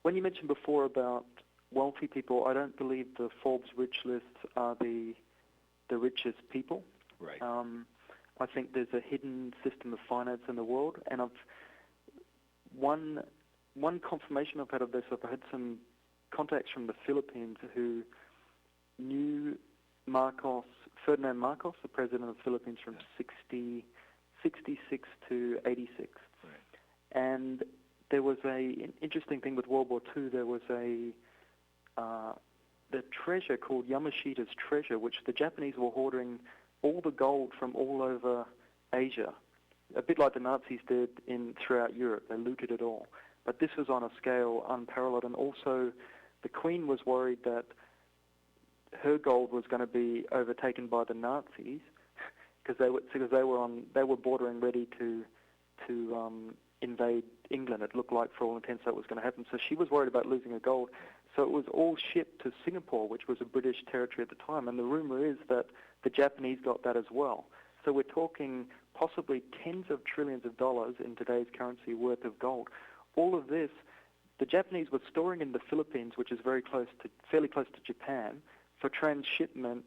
when you mentioned before about wealthy people, I don't believe the Forbes Rich List are the richest people. Right. I think there's a hidden system of finance in the world, and one confirmation I've had of this, I've had some contacts from the Philippines who knew Ferdinand Marcos, the president of the Philippines from 66 to 86. Right. And there was an interesting thing with World War II. There was the treasure called Yamashita's treasure, which the Japanese were hoarding all the gold from all over Asia, a bit like the Nazis did throughout Europe. They looted it all. But this was on a scale unparalleled, and also the Queen was worried that her gold was going to be overtaken by the Nazis because they were bordering ready to invade England. It looked like, for all intents, that was going to happen. So she was worried about losing her gold. So it was all shipped to Singapore, which was a British territory at the time. And the rumor is that the Japanese got that as well. So we're talking possibly tens of trillions of dollars in today's currency worth of gold. All of this, the Japanese were storing in the Philippines, which is fairly close to Japan, for transshipment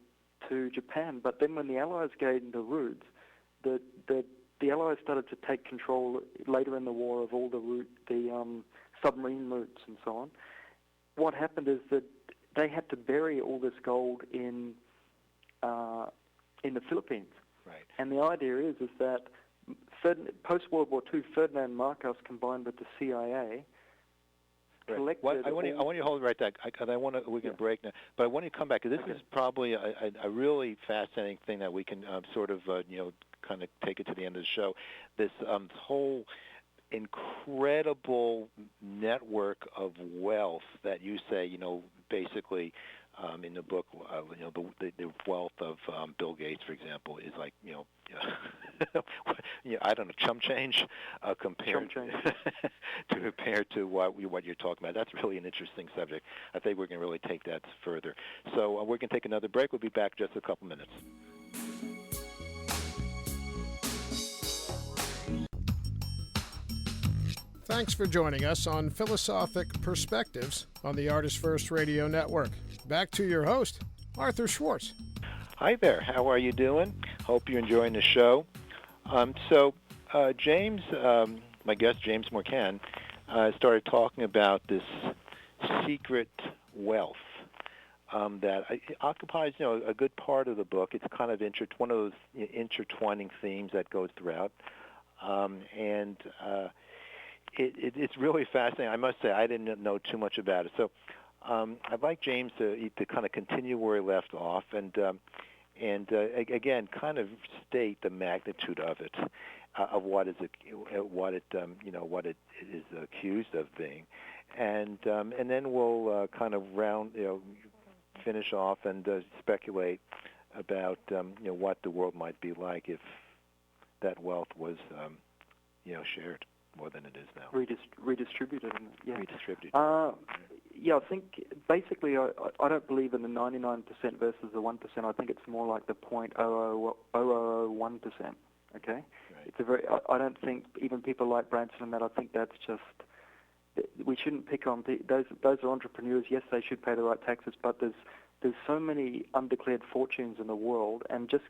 to Japan. But then when the Allies gained the routes, the Allies started to take control later in the war of all the submarine routes and so on. What happened is that they had to bury all this gold in the Philippines. Right. And the idea is that post-World War II, Ferdinand Marcos combined with the CIA collected... I want you to hold right there, because we can break now. But I want you to come back, because this is probably a really fascinating thing that we can sort of, kind of take it to the end of the show. This whole incredible network of wealth that you say, basically in the book, the wealth of Bill Gates, for example, is like, I don't know, chump change compared to what you're talking about. That's really an interesting subject. I think we're going to really take that further. So we're going to take another break. We'll be back just a couple minutes. Thanks for joining us on Philosophic Perspectives on the Artist First Radio Network. Back to your host, Arthur Schwartz. Hi there. How are you doing? Hope you're enjoying the show. James, my guest, James Morcan, started talking about this secret wealth that occupies, a good part of the book. It's kind of one of those intertwining themes that goes throughout. It's really fascinating. I must say, I didn't know too much about it. So I'd like James to kind of continue where he left off, and again, kind of state the magnitude of it, of what it is accused of being, and then we'll kind of finish off and speculate about what the world might be like if that wealth was shared more than it is now. Redistributed. Yeah. Redistributed. I think basically I don't believe in the 99% versus the 1%. I think it's more like the 0.0001%. Okay. Right. It's I don't think even people like Branson and that. I think that's just we shouldn't pick on those are entrepreneurs. Yes, they should pay the right taxes, but there's so many undeclared fortunes in the world. And just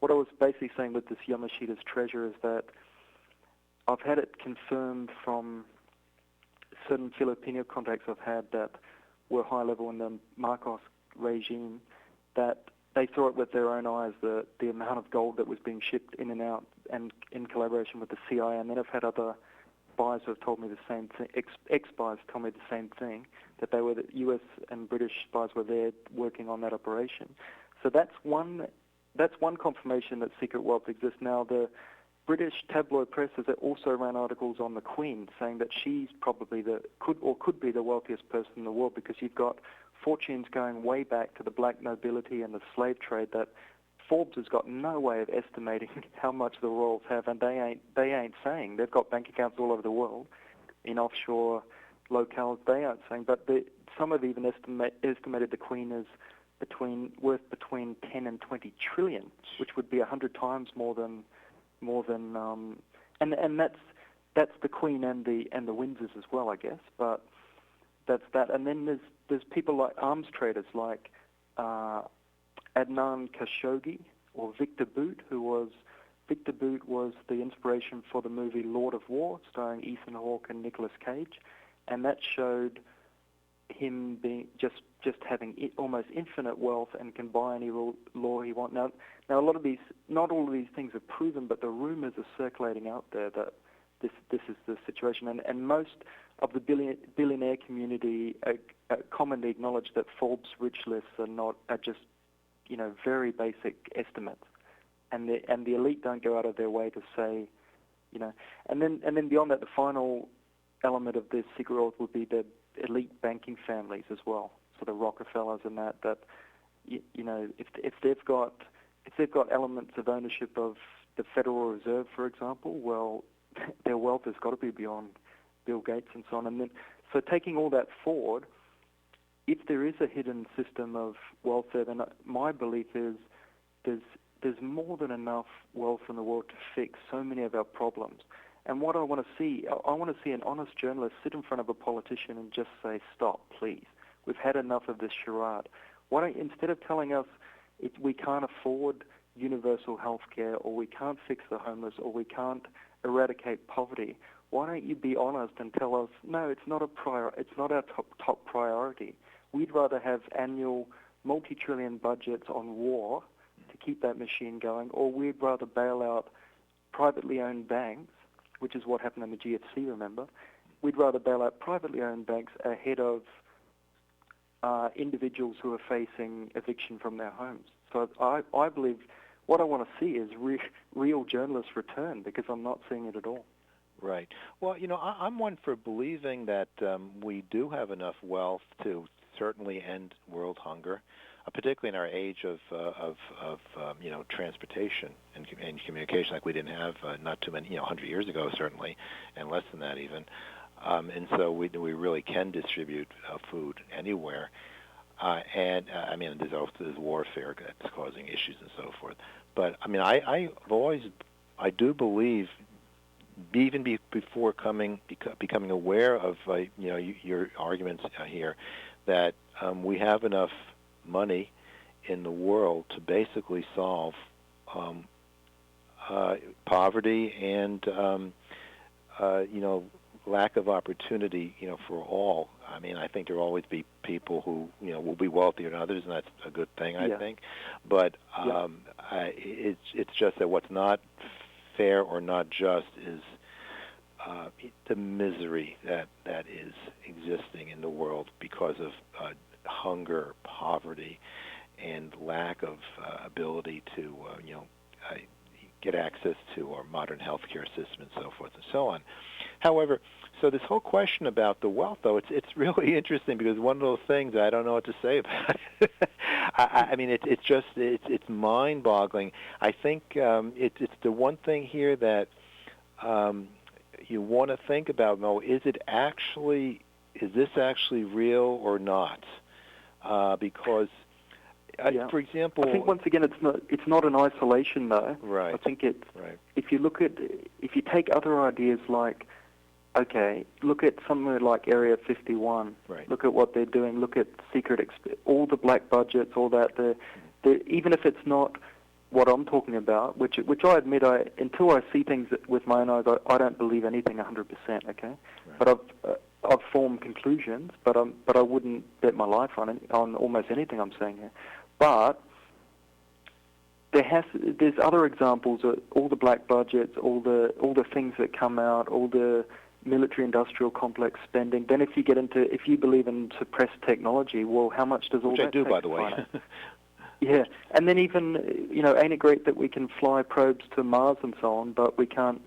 what I was basically saying with this Yamashita's treasure is that I've had it confirmed from certain Filipino contacts I've had that were high level in the Marcos regime, that they saw it with their own eyes, the amount of gold that was being shipped in and out, and in collaboration with the CIA. And then I've had other buyers who have told me the same thing, ex-buyers tell me the same thing, that they were the US and British spies were there working on that operation. So that's one confirmation that secret wealth exists. Now, the British tabloid presses also ran articles on the Queen saying that she's probably could be the wealthiest person in the world, because you've got fortunes going way back to the black nobility and the slave trade that Forbes has got no way of estimating how much the royals have, and they ain't saying. They've got bank accounts all over the world in offshore locales. They aren't saying, but some have even estimated the Queen as worth between 10 and 20 trillion, which would be 100 times more than and that's the Queen and the Windsors as well, I guess. But that's that. And then there's people like arms traders like Adnan Khashoggi or Victor Boot, Victor Boot was the inspiration for the movie Lord of War, starring Ethan Hawke and Nicolas Cage, and that showed him being just having almost infinite wealth and can buy any law he wants. Now a lot of these, not all of these things are proven, but the rumors are circulating out there that this is the situation, and most of the billionaire community commonly acknowledge that Forbes Rich Lists are just very basic estimates, and the elite don't go out of their way to say, and then beyond that, the final element of this secret wealth would be the elite banking families as well. So the Rockefellers and that if they've got elements of ownership of the Federal Reserve, for example, well, their wealth has got to be beyond Bill Gates and so on. And then, so taking all that forward, if there is a hidden system of wealth there, then my belief is there's more than enough wealth in the world to fix so many of our problems. And what I want to see an honest journalist sit in front of a politician and just say, stop, please. We've had enough of this charade. Instead of telling us we can't afford universal health care, or we can't fix the homeless, or we can't eradicate poverty, why don't you be honest and tell us, no, it's not our top priority. We'd rather have annual multi-trillion budgets on war to keep that machine going, or we'd rather bail out privately owned banks, which is what happened in the GFC, remember? We'd rather bail out privately owned banks ahead of individuals who are facing eviction from their homes. So I believe what I want to see is real journalist return, because I'm not seeing it at all. Right. Well, I'm one for believing that we do have enough wealth to certainly end world hunger, particularly in our age of transportation and communication, like we didn't have not too many, 100 years ago certainly, and less than that even. And so we really can distribute food anywhere. There's warfare that's causing issues and so forth. But I do believe, even before becoming aware of your arguments here, that we have enough money in the world to basically solve poverty and lack of opportunity, for all. I mean, I think there will always be people who, will be wealthier than others, and that's a good thing, I think. But it's just that what's not fair or not just is the misery that is existing in the world because of hunger, poverty, and lack of ability to, get access to our modern healthcare system and so forth and so on. However, so this whole question about the wealth, though, it's really interesting, because one of those things I don't know what to say about it. I mean, it's mind-boggling. I think it's the one thing here that you want to think about. No, is this actually real or not? Because, for example, I think once again it's not an isolation, though. Right. I think if you take other ideas like, okay, look at somewhere like Area 51. Right. Look at what they're doing. Look at all the black budgets, all that. Even if it's not what I'm talking about, which I admit, until I see things with my own eyes, I don't believe anything 100%. Okay, right. But I've formed conclusions, but I wouldn't bet my life on almost anything I'm saying here. But there's other examples of all the black budgets, all the things that come out, all the military-industrial complex spending. Then if you believe in suppressed technology, well, how much does all Which that I do, take by the to way. finance? Yeah, and then even, ain't it great that we can fly probes to Mars and so on, but we can't,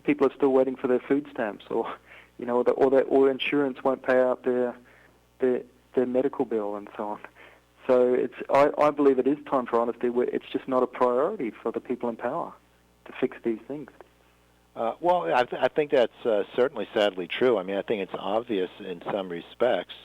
people are still waiting for their food stamps, or insurance won't pay out their medical bill and so on. So I believe it is time for honesty. It's just not a priority for the people in power to fix these things. Well, I think that's certainly sadly true. I mean, I think it's obvious in some respects